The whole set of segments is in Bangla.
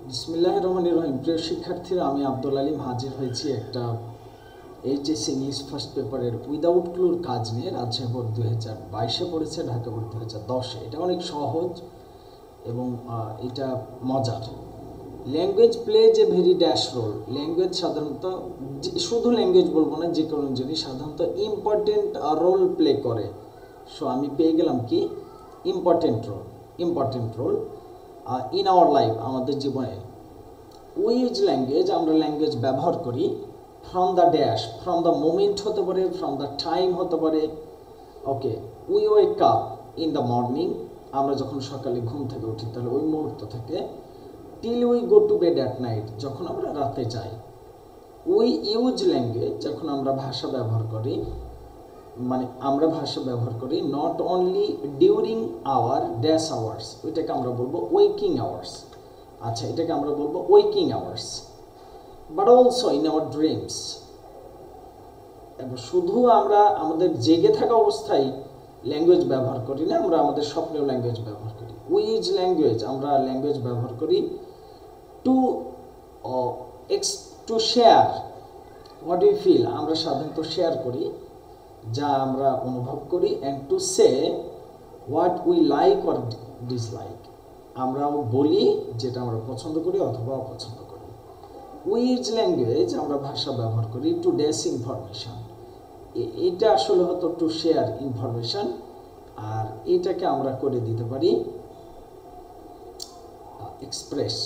বিসমিল্লাহির রহমানির রহিম। প্রিয় শিক্ষার্থীরা, আমি আব্দুল আলিম হাজির হয়েছি একটা এইচএসসি ইংলিশ ফার্স্ট পেপারের উইদাউট ক্লুর কাজ নিয়ে। রাজশাহী বোর্ড 2022-এ পড়েছে, ঢাকা বোর্ড 2010-এ। এটা অনেক সহজ এবং এটা মজার। Language plays a very dash role. Language সাধারণত, শুধু ল্যাঙ্গুয়েজ বলবো না, যে কোনো জিনিস সাধারণত ইম্পর্টেন্ট রোল প্লে করে। সো আমি পেয়ে গেলাম কি important role in our life, আমাদের জীবনে। উই ইউজ ল্যাঙ্গুয়েজ, আমরা ল্যাঙ্গুয়েজ ব্যবহার করি। From the dash, from the moment হতে পারে, ফ্রম দ্য টাইম হতে পারে। Okay, we wake up in the morning, আমরা যখন সকালে ঘুম থেকে উঠি তাহলে ওই মুহূর্ত থেকে, till we go to bed at night, যখন আমরা রাতে যাই। উই ইউজ ল্যাঙ্গুয়েজ, যখন আমরা ভাষা ব্যবহার করি, মানে আমরা ভাষা ব্যবহার করি not only during our dash hours, ওইটাকে আমরা বলবো ওয়েকিং আওয়ার্স। আচ্ছা, এটাকে আমরা বলবো waking hours, but also in our dreams. শুধু আমরা আমাদের জেগে থাকা অবস্থায় ল্যাঙ্গুয়েজ ব্যবহার করি না, আমরা আমাদের স্বপ্নেও ল্যাঙ্গুয়েজ ব্যবহার করি। উই ইউজ ল্যাঙ্গুয়েজ, আমরা ল্যাঙ্গুয়েজ ব্যবহার করি to to share what we feel, আমরা সাধারণত শেয়ার করি যা আমরা অনুভব করি। And to say what we like or dislike, আমরাও বলি যেটা আমরা পছন্দ করি অথবা অপছন্দ করি। উই ইউজ ল্যাঙ্গুয়েজ, আমরা ভাষা ব্যবহার করি টু ড্যাশ ইনফরমেশন, এটা আসলে হতো টু শেয়ার ইনফরমেশন, আর এটাকে আমরা করে দিতে পারি এক্সপ্রেস,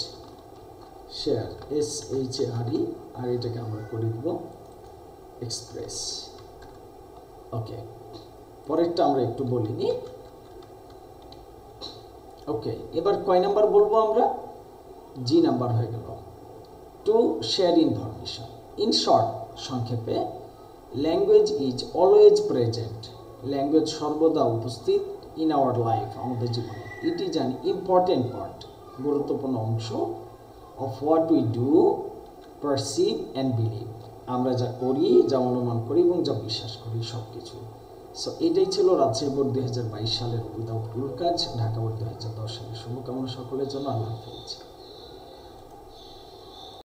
শেয়ার SHARE, আর এটাকে আমরা করে দিব এক্সপ্রেস। ওকে, পরেরটা আমরা একটু বলিনি। ওকে, এবার কয় নাম্বার বলবো আমরা? জি নাম্বার হয়ে গেল, to share information. In short, সংক্ষেপে, language is always present, language সর্বদা উপস্থিত ইন আওয়ার লাইফ, আমাদের জীবনে। It is an important part, গুরুত্বপূর্ণ অংশ, of what we do, perceive and believe, আমরা যা করি, যা অনুমান করি এবং যা বিশ্বাস করি, সব কিছু। সো এটাই ছিল রাজশাহী বোর্ড 2022 সালের উইদাউট ক্লুর কাজ, ঢাকা বোর্ড 2010 সালের। শুভকামনা সকলের জন্য। আল্লাহ হাফেজ।